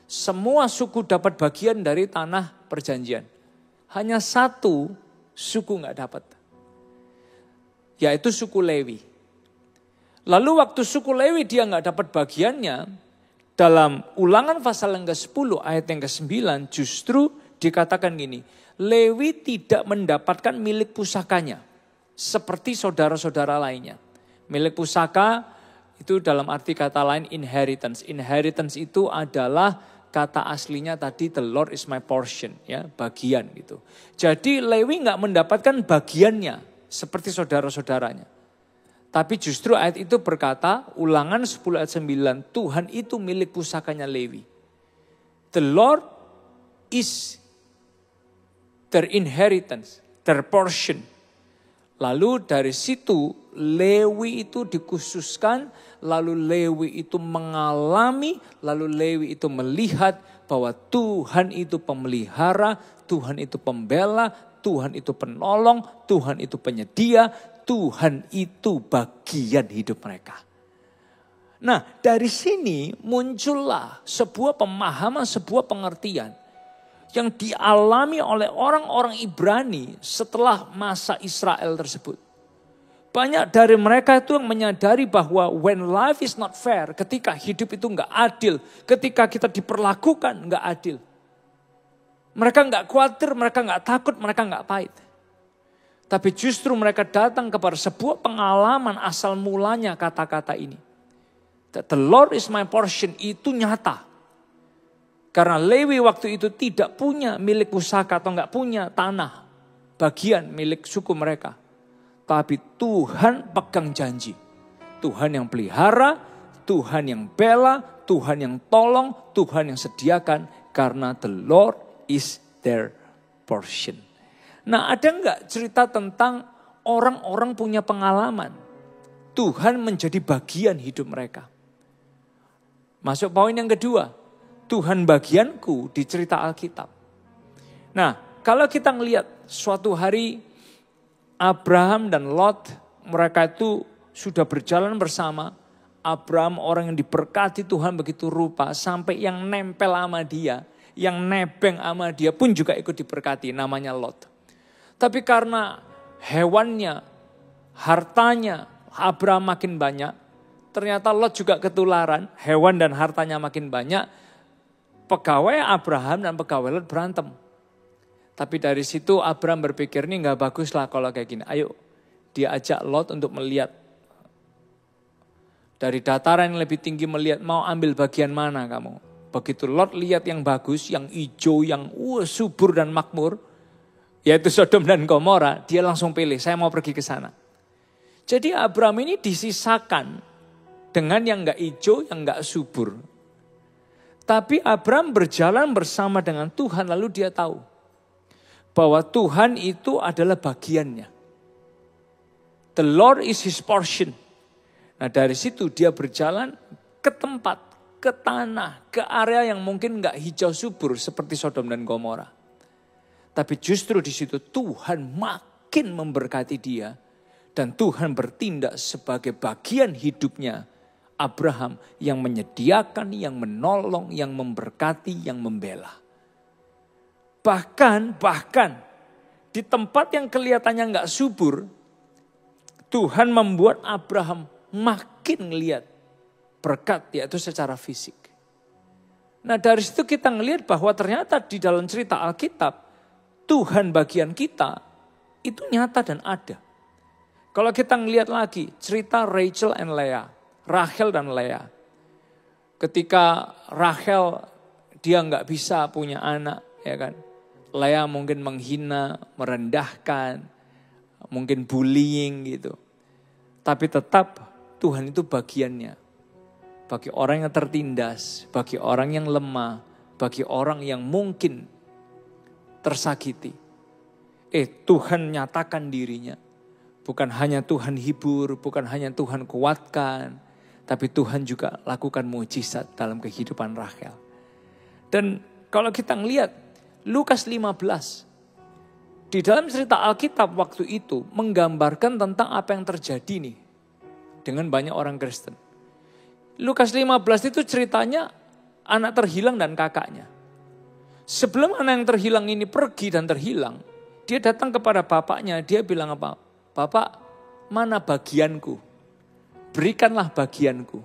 Semua suku dapat bagian dari tanah perjanjian. Hanya satu suku nggak dapat, yaitu suku Lewi. Lalu waktu suku Lewi dia nggak dapat bagiannya, dalam Ulangan pasal yang ke-10 ayat yang ke-9 justru dikatakan gini, Lewi tidak mendapatkan milik pusakanya seperti saudara-saudara lainnya. Milik pusaka itu dalam arti kata lain inheritance. Inheritance itu adalah kata aslinya tadi the Lord is my portion, ya, bagian gitu. Jadi Lewi nggak mendapatkan bagiannya seperti saudara-saudaranya. Tapi justru ayat itu berkata, Ulangan 10 ayat 9, Tuhan itu milik pusakanya Lewi. The Lord is their inheritance, their portion. Lalu dari situ Lewi itu dikhususkan, lalu Lewi itu mengalami, lalu Lewi itu melihat bahwa Tuhan itu pemelihara, Tuhan itu pembela, Tuhan itu penolong, Tuhan itu penyedia, Tuhan itu bagian hidup mereka. Nah, dari sini muncullah sebuah pemahaman, sebuah pengertian yang dialami oleh orang-orang Ibrani setelah masa Israel tersebut. Banyak dari mereka itu yang menyadari bahwa when life is not fair, ketika hidup itu enggak adil, ketika kita diperlakukan enggak adil. Mereka enggak khawatir, mereka enggak takut, mereka enggak pahit. Tapi justru mereka datang kepada sebuah pengalaman asal mulanya kata-kata ini. That the Lord is my portion itu nyata. Karena Lewi waktu itu tidak punya milik pusaka atau enggak punya tanah. Bagian milik suku mereka. Tapi Tuhan pegang janji. Tuhan yang pelihara, Tuhan yang bela, Tuhan yang tolong, Tuhan yang sediakan. Karena the Lord is their portion. Nah, ada enggak cerita tentang orang-orang punya pengalaman? Tuhan menjadi bagian hidup mereka. Masuk poin yang kedua. Tuhan bagianku di cerita Alkitab. Nah, kalau kita ngelihat suatu hari Abraham dan Lot, mereka itu sudah berjalan bersama. Abraham orang yang diberkati Tuhan begitu rupa sampai yang nempel sama dia, yang nebeng sama dia pun juga ikut diberkati, namanya Lot. Tapi karena hewannya, hartanya Abraham makin banyak, ternyata Lot juga ketularan, hewan dan hartanya makin banyak, pegawai Abraham dan pegawai Lot berantem. Tapi dari situ Abraham berpikir, ini gak bagus lah kalau kayak gini. Ayo dia ajak Lot untuk melihat Dari dataran yang lebih tinggi melihat mau ambil bagian mana kamu. Begitu Lot lihat yang bagus, yang hijau, yang subur dan makmur, yaitu Sodom dan Gomora, dia langsung pilih, saya mau pergi ke sana. Jadi Abraham ini disisakan dengan yang enggak hijau, yang enggak subur. Tapi Abraham berjalan bersama dengan Tuhan, lalu dia tahu bahwa Tuhan itu adalah bagiannya. The Lord is his portion. Nah dari situ dia berjalan ke tempat, ke tanah, ke area yang mungkin enggak hijau subur seperti Sodom dan Gomora. Tapi justru di situ Tuhan makin memberkati dia. Dan Tuhan bertindak sebagai bagian hidupnya Abraham yang menyediakan, yang menolong, yang memberkati, yang membela. Bahkan di tempat yang kelihatannya enggak subur, Tuhan membuat Abraham makin lihat berkat, yaitu secara fisik. Nah dari situ kita ngelihat bahwa ternyata di dalam cerita Alkitab, Tuhan bagian kita itu nyata dan ada. Kalau kita ngelihat lagi cerita Rachel and Leah, Rachel dan Leah. Ketika Rachel dia nggak bisa punya anak, ya kan? Leah mungkin menghina, merendahkan, mungkin bullying gitu. Tapi tetap Tuhan itu bagiannya. Bagi orang yang tertindas, bagi orang yang lemah, bagi orang yang mungkin tersakiti. Tuhan nyatakan dirinya. Bukan hanya Tuhan hibur, bukan hanya Tuhan kuatkan, tapi Tuhan juga lakukan mujizat dalam kehidupan Rachel. Dan kalau kita ngelihat Lukas 15, di dalam cerita Alkitab waktu itu menggambarkan tentang apa yang terjadi nih dengan banyak orang Kristen. Lukas 15 itu ceritanya anak terhilang dan kakaknya. Sebelum anak yang terhilang ini pergi dan terhilang, dia datang kepada bapaknya, dia bilang apa? Bapak, mana bagianku? Berikanlah bagianku.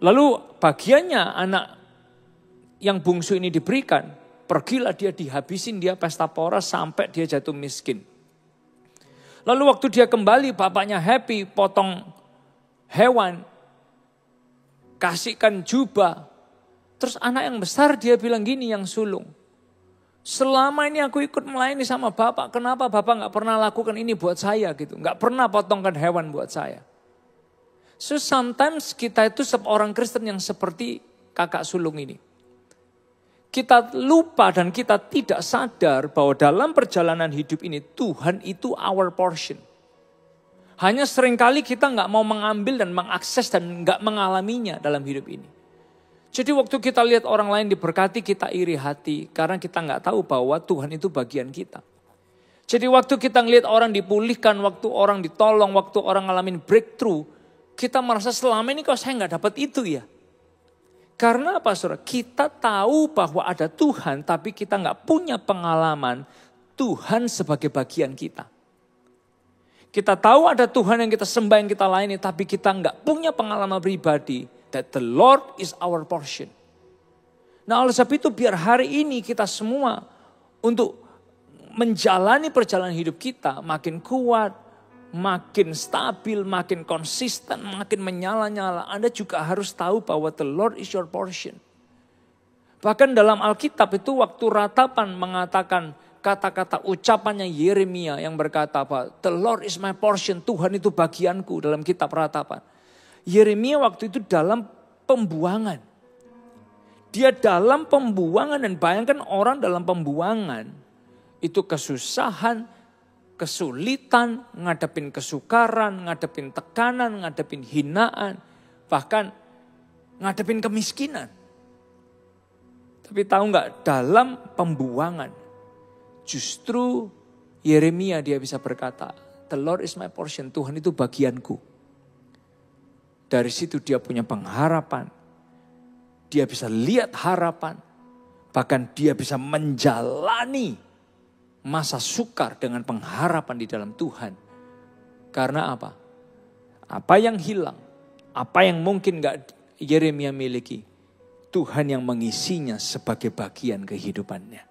Lalu bagiannya anak yang bungsu ini diberikan, pergilah dia dihabisin, dia pesta pora sampai dia jatuh miskin. Lalu waktu dia kembali, bapaknya happy, potong hewan, kasihkan jubah. Terus anak yang besar dia bilang gini yang sulung. Selama ini aku ikut melayani sama bapak, kenapa bapak gak pernah lakukan ini buat saya gitu. Gak pernah potongkan hewan buat saya. So sometimes kita itu seorang Kristen yang seperti kakak sulung ini. Kita lupa dan kita tidak sadar bahwa dalam perjalanan hidup ini Tuhan itu our portion. Hanya seringkali kita gak mau mengambil dan mengakses dan gak mengalaminya dalam hidup ini. Jadi waktu kita lihat orang lain diberkati, kita iri hati. Karena kita nggak tahu bahwa Tuhan itu bagian kita. Jadi waktu kita ngelihat orang dipulihkan, waktu orang ditolong, waktu orang ngalamin breakthrough. Kita merasa selama ini kok saya nggak dapat itu ya. Karena apa saudara? Kita tahu bahwa ada Tuhan, tapi kita nggak punya pengalaman Tuhan sebagai bagian kita. Kita tahu ada Tuhan yang kita sembah, yang kita layani, tapi kita nggak punya pengalaman pribadi. That the Lord is our portion. Nah oleh sebab itu biar hari ini kita semua untuk menjalani perjalanan hidup kita makin kuat, makin stabil, makin konsisten, makin menyala-nyala. Anda juga harus tahu bahwa the Lord is your portion. Bahkan dalam Alkitab itu waktu ratapan mengatakan kata-kata ucapannya Yeremia yang berkata bahwa the Lord is my portion, Tuhan itu bagianku dalam kitab ratapan. Yeremia waktu itu dalam pembuangan. Dia dalam pembuangan dan bayangkan orang dalam pembuangan. Itu kesusahan, kesulitan, ngadepin kesukaran, ngadepin tekanan, ngadepin hinaan. Bahkan ngadepin kemiskinan. Tapi tahu nggak dalam pembuangan. Justru Yeremia dia bisa berkata, the Lord is my portion, Tuhan itu bagianku. Dari situ dia punya pengharapan. Dia bisa lihat harapan. Bahkan dia bisa menjalani masa sukar dengan pengharapan di dalam Tuhan. Karena apa? Apa yang hilang, apa yang mungkin gak Yeremia miliki, Tuhan yang mengisinya sebagai bagian kehidupannya.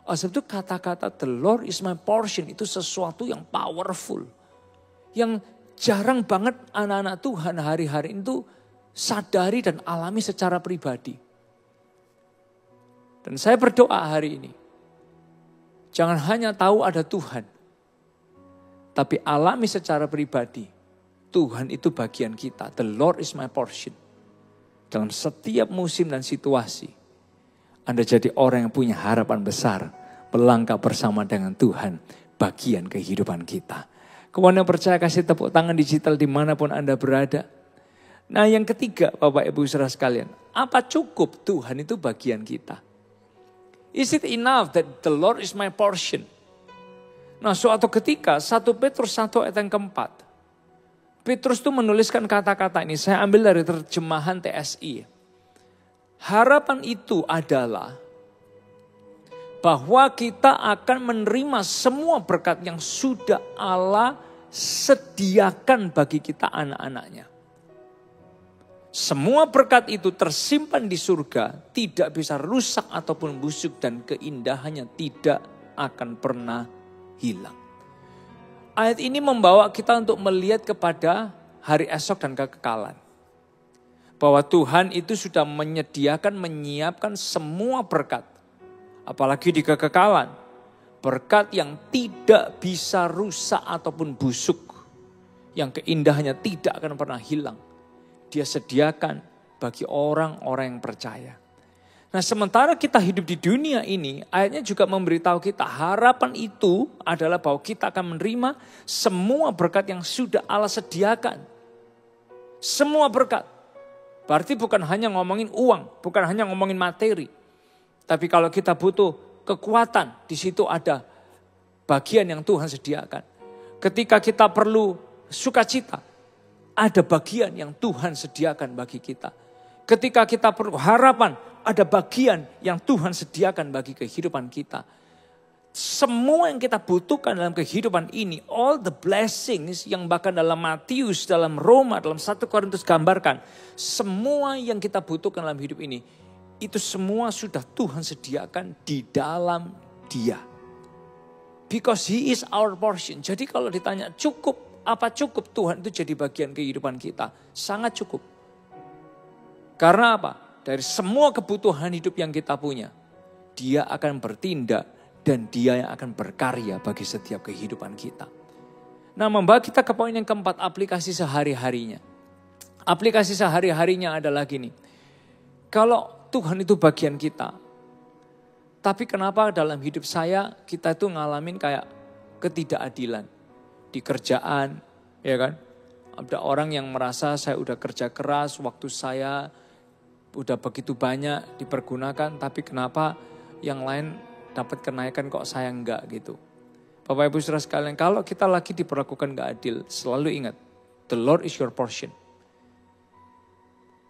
Sebab itu kata-kata the Lord is my portion itu sesuatu yang powerful. Yang Jarang banget anak-anak Tuhan hari-hari itu sadari dan alami secara pribadi. Dan saya berdoa hari ini, jangan hanya tahu ada Tuhan, tapi alami secara pribadi, Tuhan itu bagian kita. The Lord is my portion. Dalam setiap musim dan situasi, Anda jadi orang yang punya harapan besar, melangkah bersama dengan Tuhan, bagian kehidupan kita. Kawan yang percaya, kasih tepuk tangan digital dimanapun Anda berada. Nah yang ketiga, Bapak Ibu saudara sekalian, apa cukup Tuhan itu bagian kita? Is it enough that the Lord is my portion? Nah suatu ketika 1 Petrus 1 ayat yang keempat. Petrus itu menuliskan kata-kata ini, saya ambil dari terjemahan TSI. Harapan itu adalah bahwa kita akan menerima semua berkat yang sudah Allah sediakan bagi kita anak-anaknya. Semua berkat itu tersimpan di surga, tidak bisa rusak ataupun busuk dan keindahannya tidak akan pernah hilang. Ayat ini membawa kita untuk melihat kepada hari esok dan kekekalan. Bahwa Tuhan itu sudah menyiapkan semua berkat. Apalagi di kekekalan. Berkat yang tidak bisa rusak ataupun busuk. Yang keindahannya tidak akan pernah hilang. Dia sediakan bagi orang-orang yang percaya. Nah sementara kita hidup di dunia ini, ayatnya juga memberitahu kita harapan itu adalah bahwa kita akan menerima semua berkat yang sudah Allah sediakan. Semua berkat. Berarti bukan hanya ngomongin uang, bukan hanya ngomongin materi. Tapi kalau kita butuh kekuatan, di situ ada bagian yang Tuhan sediakan. Ketika kita perlu sukacita, ada bagian yang Tuhan sediakan bagi kita. Ketika kita perlu harapan, ada bagian yang Tuhan sediakan bagi kehidupan kita. Semua yang kita butuhkan dalam kehidupan ini, all the blessings yang bahkan dalam Matius, dalam Roma, dalam 1 Korintus gambarkan. Semua yang kita butuhkan dalam hidup ini, itu semua sudah Tuhan sediakan di dalam Dia. Because He is our portion. Jadi kalau ditanya cukup, apa cukup Tuhan itu jadi bagian kehidupan kita? Sangat cukup. Karena apa? Dari semua kebutuhan hidup yang kita punya, Dia akan bertindak dan Dia yang akan berkarya bagi setiap kehidupan kita. Nah, membawa kita ke poin yang keempat, aplikasi sehari-harinya. Aplikasi sehari-harinya adalah gini. Kalau Tuhan itu bagian kita, tapi kenapa dalam hidup saya kita itu ngalamin kayak ketidakadilan di kerjaan, ya kan? Ada orang yang merasa saya udah kerja keras, waktu saya udah begitu banyak dipergunakan, tapi kenapa yang lain dapat kenaikan kok saya enggak gitu. Bapak Ibu saudara sekalian, kalau kita lagi diperlakukan enggak adil, selalu ingat, the Lord is your portion.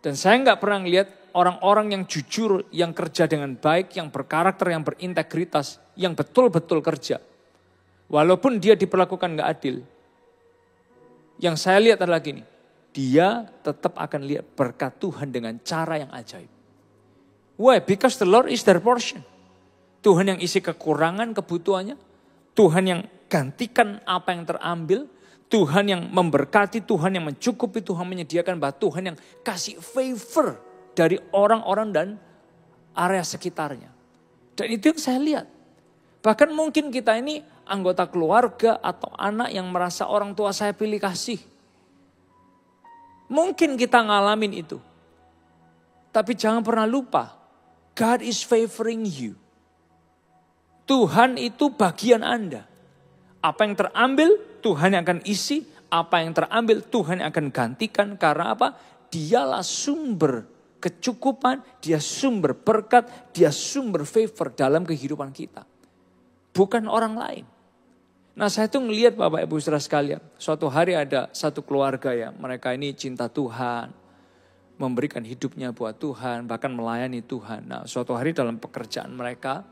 Dan saya enggak pernah lihat orang-orang yang jujur, yang kerja dengan baik, yang berkarakter, yang berintegritas, yang betul-betul kerja. Walaupun dia diperlakukan enggak adil, yang saya lihat adalah gini, dia tetap akan lihat berkat Tuhan dengan cara yang ajaib. Why? Because the Lord is their portion. Tuhan yang isi kekurangan kebutuhannya. Tuhan yang gantikan apa yang terambil. Tuhan yang memberkati, Tuhan yang mencukupi, Tuhan menyediakan, bahwa Tuhan yang kasih favor dari orang-orang dan area sekitarnya. Dan itu yang saya lihat. Bahkan mungkin kita ini anggota keluarga atau anak yang merasa orang tua saya pilih kasih. Mungkin kita ngalamin itu. Tapi jangan pernah lupa, God is favoring you. Tuhan itu bagian Anda. Apa yang terambil, Tuhan yang akan isi. Apa yang terambil, Tuhan yang akan gantikan. Karena apa? Dialah sumber kecukupan, Dia sumber berkat, Dia sumber favor dalam kehidupan kita. Bukan orang lain. Nah saya tuh ngelihat Bapak Ibu saudara sekalian, suatu hari ada satu keluarga ya, mereka ini cinta Tuhan, memberikan hidupnya buat Tuhan, bahkan melayani Tuhan. Nah suatu hari dalam pekerjaan mereka,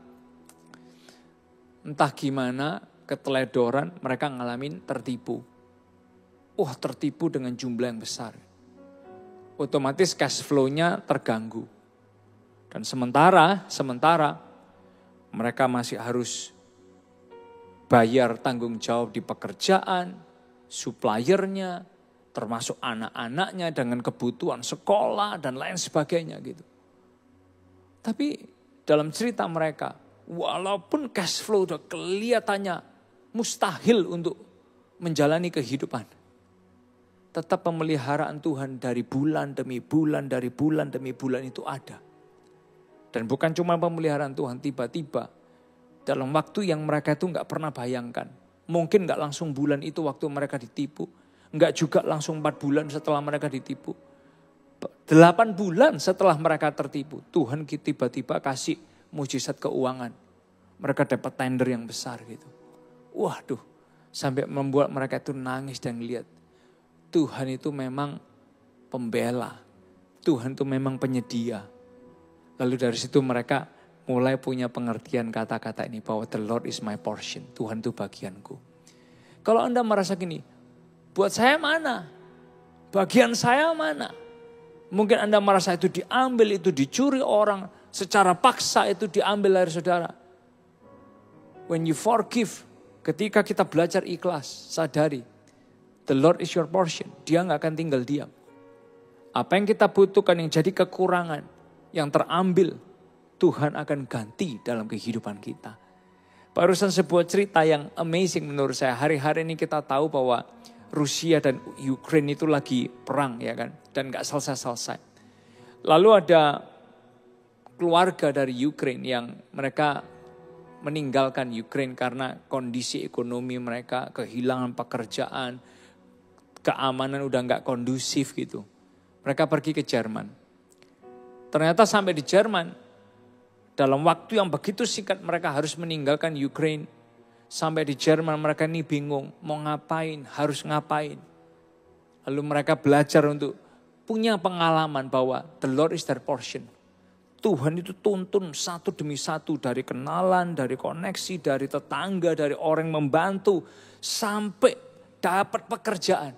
entah gimana keteledoran mereka ngalamin tertipu. Tertipu dengan jumlah yang besar. Otomatis cash flow-nya terganggu. Dan sementara mereka masih harus bayar tanggung jawab di pekerjaan, suppliernya, termasuk anak-anaknya dengan kebutuhan sekolah dan lain sebagainya gitu. Tapi dalam cerita mereka, walaupun cash flow udah kelihatannya mustahil untuk menjalani kehidupan, tetap pemeliharaan Tuhan dari bulan demi bulan, dari bulan demi bulan itu ada. Dan bukan cuma pemeliharaan Tuhan, tiba-tiba dalam waktu yang mereka itu gak pernah bayangkan. Mungkin gak langsung bulan itu waktu mereka ditipu. Gak juga langsung 4 bulan setelah mereka ditipu. 8 bulan setelah mereka tertipu, Tuhan tiba-tiba kasih mujizat keuangan. Mereka dapat tender yang besar gitu. Waduh, sampai membuat mereka itu nangis dan lihat. Tuhan itu memang pembela. Tuhan itu memang penyedia. Lalu dari situ mereka mulai punya pengertian kata-kata ini. Bahwa the Lord is my portion. Tuhan itu bagianku. Kalau Anda merasa gini, buat saya mana? Bagian saya mana? Mungkin Anda merasa itu diambil, itu dicuri orang. Secara paksa itu diambil dari saudara. When you forgive, ketika kita belajar ikhlas, sadari. The Lord is your portion. Dia gak akan tinggal diam. Apa yang kita butuhkan yang jadi kekurangan, yang terambil, Tuhan akan ganti dalam kehidupan kita. Barusan sebuah cerita yang amazing menurut saya. Hari-hari ini kita tahu bahwa Rusia dan Ukraine itu lagi perang ya kan. Dan gak selesai-selesai. Lalu ada keluarga dari Ukraine yang mereka meninggalkan Ukraine karena kondisi ekonomi mereka, kehilangan pekerjaan, keamanan udah gak kondusif gitu. Mereka pergi ke Jerman. Ternyata sampai di Jerman, dalam waktu yang begitu singkat mereka harus meninggalkan Ukraine. Sampai di Jerman mereka ini bingung mau ngapain, harus ngapain. Lalu mereka belajar untuk punya pengalaman bahwa the Lord is their portion. Tuhan itu tuntun satu demi satu dari kenalan, dari koneksi, dari tetangga, dari orang yang membantu. Sampai dapat pekerjaan.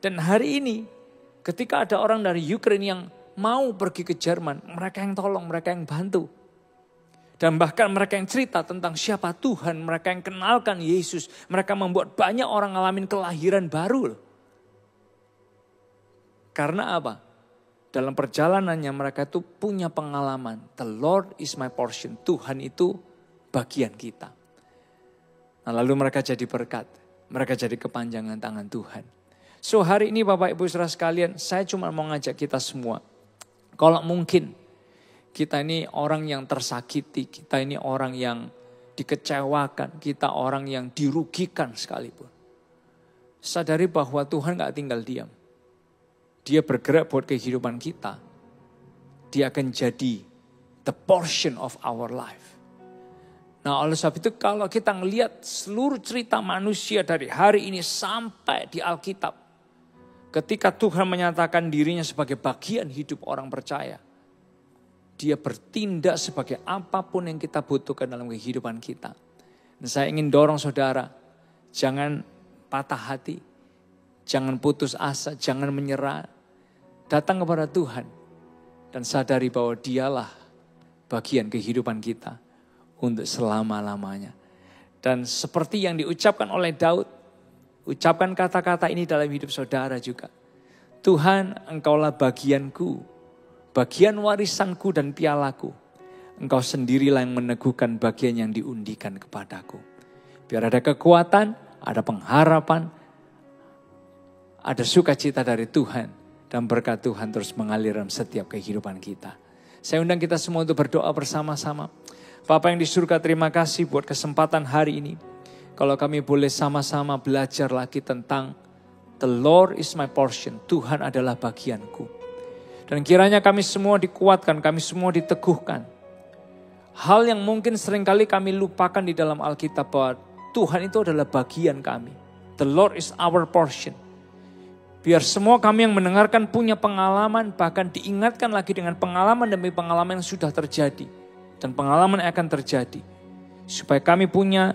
Dan hari ini ketika ada orang dari Ukraine yang mau pergi ke Jerman, mereka yang tolong, mereka yang bantu. Dan bahkan mereka yang cerita tentang siapa Tuhan, mereka yang kenalkan Yesus. Mereka membuat banyak orang ngalamin kelahiran baru. Karena apa? Dalam perjalanannya mereka itu punya pengalaman. The Lord is my portion. Tuhan itu bagian kita. Nah, lalu mereka jadi berkat. Mereka jadi kepanjangan tangan Tuhan. So hari ini Bapak Ibu Saudara sekalian, saya cuma mau ngajak kita semua. Kalau mungkin kita ini orang yang tersakiti, kita ini orang yang dikecewakan, kita orang yang dirugikan sekalipun. Sadari bahwa Tuhan gak tinggal diam. Dia bergerak buat kehidupan kita. Dia akan jadi the portion of our life. Nah oleh sebab itu kalau kita ngelihat seluruh cerita manusia dari hari ini sampai di Alkitab. Ketika Tuhan menyatakan dirinya sebagai bagian hidup orang percaya. Dia bertindak sebagai apapun yang kita butuhkan dalam kehidupan kita. Dan saya ingin dorong saudara, jangan patah hati, jangan putus asa, jangan menyerah. Datang kepada Tuhan dan sadari bahwa dialah bagian kehidupan kita untuk selama-lamanya. Dan seperti yang diucapkan oleh Daud, ucapkan kata-kata ini dalam hidup saudara juga. Tuhan, Engkaulah bagianku, bagian warisanku dan pialaku. Engkau sendirilah yang meneguhkan bagian yang diundikan kepadaku. Biar ada kekuatan, ada pengharapan, ada sukacita dari Tuhan. Dan berkat Tuhan terus mengalir dalam setiap kehidupan kita. Saya undang kita semua untuk berdoa bersama-sama. Bapa yang di surga, terima kasih buat kesempatan hari ini. Kalau kami boleh sama-sama belajar lagi tentang the Lord is my portion. Tuhan adalah bagianku. Dan kiranya kami semua dikuatkan, kami semua diteguhkan. Hal yang mungkin seringkali kami lupakan di dalam Alkitab bahwa Tuhan itu adalah bagian kami. The Lord is our portion. Biar semua kami yang mendengarkan punya pengalaman, bahkan diingatkan lagi dengan pengalaman demi pengalaman yang sudah terjadi. Dan pengalaman yang akan terjadi. Supaya kami punya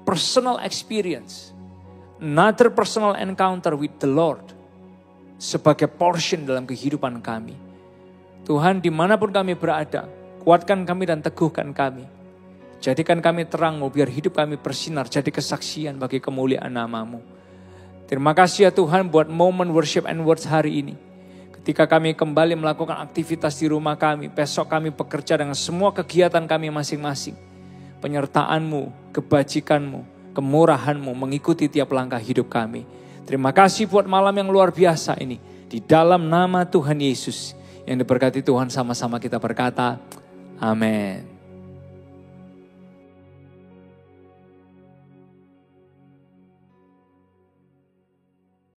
personal experience. Another personal encounter with the Lord. Sebagai portion dalam kehidupan kami. Tuhan, dimanapun kami berada, kuatkan kami dan teguhkan kami. Jadikan kami terang, biar hidup kami bersinar, jadi kesaksian bagi kemuliaan nama-Mu. Terima kasih ya Tuhan buat momen worship and words hari ini. Ketika kami kembali melakukan aktivitas di rumah kami, besok kami bekerja dengan semua kegiatan kami masing-masing. Penyertaan-Mu, kebajikan-Mu, kemurahan-Mu mengikuti tiap langkah hidup kami. Terima kasih buat malam yang luar biasa ini. Di dalam nama Tuhan Yesus yang diberkati Tuhan, sama-sama kita berkata, amin.